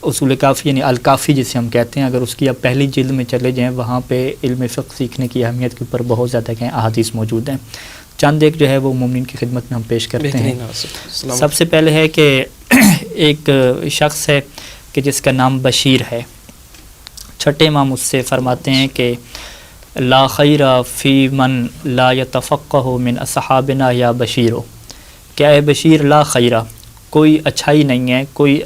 اصول کافی یعنی الکافی جسے ہم کہتے ہیں، اگر اس کی آپ پہلی جلد میں چلے جائیں وہاں پہ علم فقہ سیکھنے کی اہمیت کے اوپر بہت زیادہ احادیث موجود ہیں۔ چند ایک جو ہے وہ مومنین کی خدمت میں ہم پیش کرتے ہیں۔ سب سے پہلے ہے کہ ایک شخص ہے کہ جس کا نام بشیر ہے۔ چھٹے امام اس سے فرماتے ہیں کہ لا خیر فی من لا یتفقہ من اصحابنا یا بشیرو، کیا ہے بشیر، لا خیرہ، کوئی اچھائی نہیں ہے، کوئی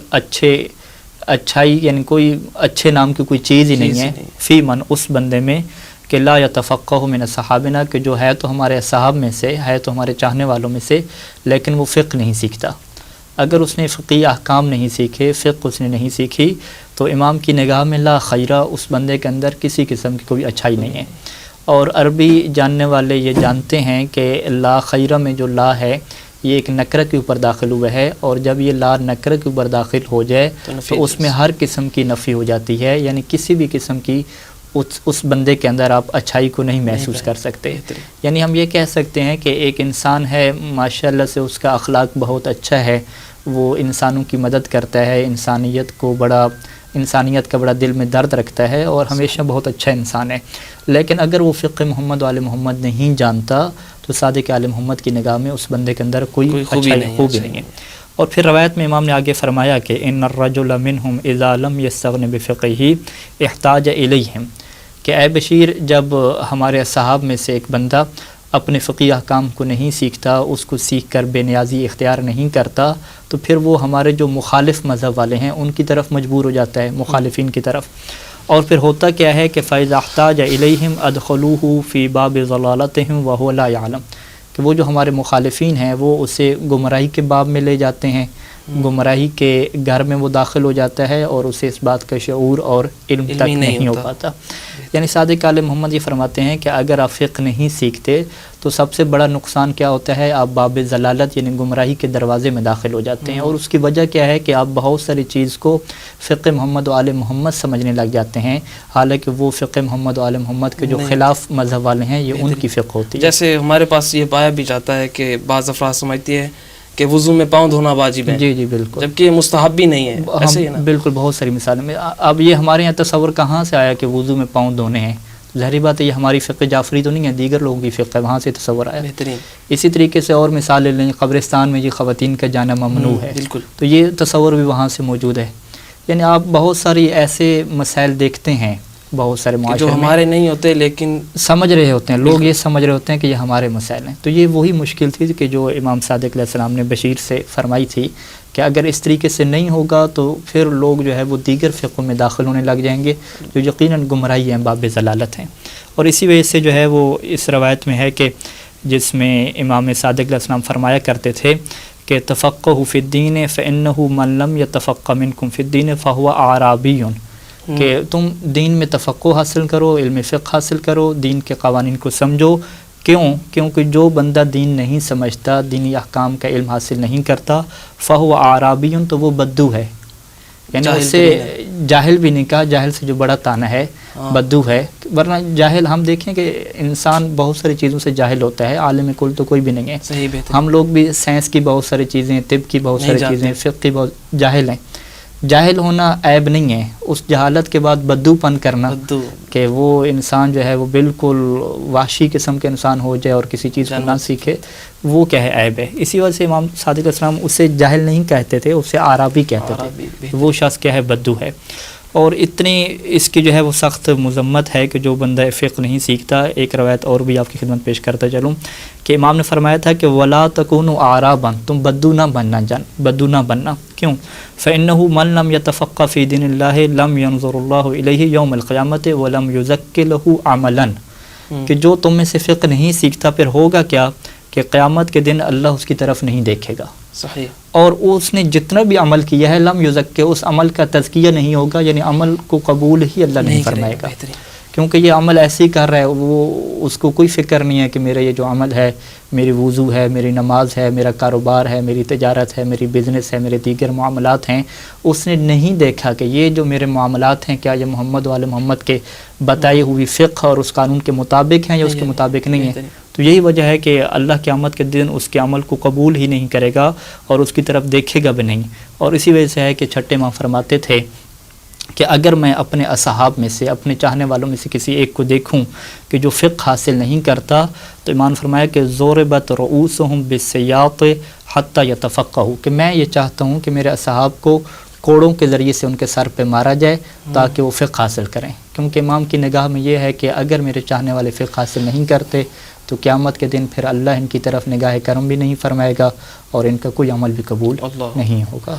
اچھائی یعنی کوئی اچھے نام کی کوئی چیز ہی نہیں ہے، فی من اس بندے میں کہ لا یتفقہ من اصحابنا، کہ جو ہے تو ہمارے اصحاب میں سے ہے، تو ہمارے چاہنے والوں میں سے، لیکن وہ فقہ نہیں سیکھتا۔ اگر اس نے فقہی احکام نہیں سیکھے، فقہ اس نے نہیں سیکھی، تو امام کی نگاہ میں لا خیرہ، اس بندے کے اندر کسی قسم کی کوئی اچھائی نہیں ہے۔ اور عربی جاننے والے یہ جانتے ہیں کہ لا خیرہ میں جو لا ہے یہ ایک نکرہ کے اوپر داخل ہوا ہے، اور جب یہ لا نکرہ کے اوپر داخل ہو جائے تو اس میں ہر قسم کی نفی ہو جاتی ہے، یعنی کسی بھی قسم کی اس بندے کے اندر آپ اچھائی کو نہیں محسوس کر سکتے۔ یعنی ہم یہ کہہ سکتے ہیں کہ ایک انسان ہے، ماشاءاللہ سے اس کا اخلاق بہت اچھا ہے، وہ انسانوں کی مدد کرتا ہے، انسانیت کا بڑا دل میں درد رکھتا ہے، اور ہمیشہ بہت اچھا انسان ہے، لیکن اگر وہ فقہ محمد و آل محمد نہیں جانتا تو صادق آل محمد کی نگاہ میں اس بندے کے اندر کوئی خوبی نہیں ہے۔ اور پھر روایت میں امام نے آگے فرمایا کہ ان الرجل منہم اذا لم یستغن بفقہہ احتاج الیہم، کہ اے بشیر، جب ہمارے صحاب میں سے ایک بندہ اپنے فقہی احکام کو نہیں سیکھتا، اس کو سیکھ کر بے نیازی اختیار نہیں کرتا، تو پھر وہ ہمارے جو مخالف مذہب والے ہیں ان کی طرف مجبور ہو جاتا ہے، مخالفین کی طرف۔ اور پھر ہوتا کیا ہے کہ فَإِذَا احْتَاجَ إِلَيْهِمْ أَدْخَلُوهُ فِي بَابِ ضَلَالَتِهِمْ وَهُوَ لَا يَعْلَمُ، کہ وہ جو ہمارے مخالفین ہیں وہ اسے گمراہی کے باب میں لے جاتے ہیں، گمراہی کے گھر میں وہ داخل ہو جاتا ہے، اور اسے اس بات کا شعور اور علم تک نہیں ہو پاتا۔ یعنی صادق آل محمد یہ فرماتے ہیں کہ اگر آپ فقہ نہیں سیکھتے تو سب سے بڑا نقصان کیا ہوتا ہے، آپ باب ضلالت یعنی گمراہی کے دروازے میں داخل ہو جاتے ہیں، اور اس کی وجہ کیا ہے کہ آپ بہت ساری چیز کو فقہ محمد و آل محمد سمجھنے لگ جاتے ہیں، حالانکہ وہ فقہ محمد و آل محمد کے جو خلاف مذہب والے ہیں یہ ان کی فقہ ہوتی ہے۔ جیسے ہمارے پاس یہ پایا بھی جاتا ہے کہ بعض افراد سمجھتی ہے کہ وضو میں پاؤں دھونا واجب ہے، جی بالکل، جبکہ یہ مستحب بھی نہیں ہے، ایسے ہی نا؟ بالکل، بہت ساری مثالیں میں اب یہ ہمارے یہاں تصور کہاں سے آیا کہ وضو میں پاؤں دھونے ہیں؟ ظاہری بات ہے یہ ہماری فقہ جعفری تو نہیں ہے، دیگر لوگوں کی فقہ ہے، وہاں سے تصور آیا۔ بہترین۔ اسی طریقے سے اور مثالیں لیں، قبرستان میں یہ خواتین کا جانا ممنوع ہے، بالکل، تو یہ تصور بھی وہاں سے موجود ہے۔ یعنی آپ بہت ساری ایسے مسائل دیکھتے ہیں بہت سارے معاشرے جو ہمارے نہیں ہوتے لیکن سمجھ رہے ہوتے ہیں لوگ، یہ سمجھ رہے ہوتے ہیں کہ یہ ہمارے مسائل ہیں۔ تو یہ وہی مشکل تھی کہ جو امام صادق علیہ السلام نے بشیر سے فرمائی تھی کہ اگر اس طریقے سے نہیں ہوگا تو پھر لوگ جو ہے وہ دیگر فقہوں میں داخل ہونے لگ جائیں گے جو یقیناً گمراہی ہیں، باب ضلالت ہیں۔ اور اسی وجہ سے جو ہے وہ اس روایت میں ہے کہ جس میں امام صادق علیہ السلام فرمایا کرتے تھے کہ تفقہوا فی الدین فإنہ من لم یتفقہ منکم فی الدین فہو اعرابی، کہ تم دین میں تفقہ حاصل کرو، علم فقہ حاصل کرو، دین کے قوانین کو سمجھو۔ کیونکہ جو بندہ دین نہیں سمجھتا، دینی احکام کا علم حاصل نہیں کرتا، فہو اعرابی، تو وہ بدو ہے، یعنی اس سے جاہل بھی نہیں کہا، جاہل سے جو بڑا تانا ہے بدو ہے، ورنہ جاہل ہم دیکھیں کہ انسان بہت ساری چیزوں سے جاہل ہوتا ہے، عالم کل تو کوئی بھی نہیں ہے۔ ہم لوگ بھی سائنس کی بہت ساری چیزیں، طب کی بہت ساری چیزیں، فقہ کی بہت جاہل ہیں۔ جاہل ہونا عیب نہیں ہے، اس جہالت کے بعد بدو پن کرنا کہ وہ انسان جو ہے وہ بالکل وحشی قسم کے انسان ہو جائے اور کسی چیز کو نہ سیکھے، وہ کیا ہے، عیب ہے۔ اسی وجہ سے امام صادق علیہ السلام اسے جاہل نہیں کہتے تھے، اسے عربی کہتے تھے، وہ شخص کیا ہے، بدو ہے۔ اور اتنی اس کی جو ہے وہ سخت مذمت ہے کہ جو بندہ فقہ نہیں سیکھتا۔ ایک روایت اور بھی آپ کی خدمت پیش کرتا چلوں کہ امام نے فرمایا تھا کہ وَلَا تَكُونُوا أَعْرَابًا، تم بدو نہ بننا، کیوں؟ فَإِنَّهُ مَن لَمْ يَتَفَقَّهْ فِي دِينِ اللَّهِ لَمْ يَنظُرُ اللَّهُ إِلَيْهِ يَوْمَ الْقِيَامَةِ وَلَمْ يُزَكِّ لَهُ عَمَلًا، کہ جو تم میں سے فقہ نہیں سیکھتا پھر ہوگا کیا کہ قیامت کے دن اللہ اس کی طرف نہیں دیکھے گا، صحیح، اور اس نے جتنا بھی عمل کیا ہے لم یزکہ، اس عمل کا تزکیہ نہیں ہوگا، یعنی عمل کو قبول ہی اللہ نہیں فرمائے گا، کیونکہ یہ عمل ایسے ہی کر رہا ہے، وہ اس کو کوئی فکر نہیں ہے کہ میرا یہ جو عمل ہے، میری وضو ہے، میری نماز ہے، میرا کاروبار ہے، میری تجارت ہے، میری بزنس ہے، میرے دیگر معاملات ہیں، اس نے نہیں دیکھا کہ یہ جو میرے معاملات ہیں کیا یہ محمد و آل محمد کے بتائی ہوئی فقہ اور اس قانون کے مطابق ہیں یا اس کے مطابق نہیں ہیں۔ تو یہی وجہ ہے کہ اللہ قیامت کے دن اس کے عمل کو قبول ہی نہیں کرے گا اور اس کی طرف دیکھے گا بھی نہیں۔ اور اسی وجہ سے ہے کہ چھٹے امام فرماتے تھے کہ اگر میں اپنے اصحاب میں سے، اپنے چاہنے والوں میں سے کسی ایک کو دیکھوں کہ جو فقہ حاصل نہیں کرتا، تو امام فرمایا کہ ضربت رؤوسہم بالسیاط حتی یتفقہوا، کہ میں یہ چاہتا ہوں کہ میرے اصحاب کو کوڑوں کے ذریعے سے ان کے سر پہ مارا جائے تاکہ وہ فقہ حاصل کریں، کیونکہ امام کی نگاہ میں یہ ہے کہ اگر میرے چاہنے والے فقہ حاصل نہیں کرتے تو قیامت کے دن پھر اللہ ان کی طرف نگاہ کرم بھی نہیں فرمائے گا اور ان کا کوئی عمل بھی قبول اللہ نہیں ہوگا۔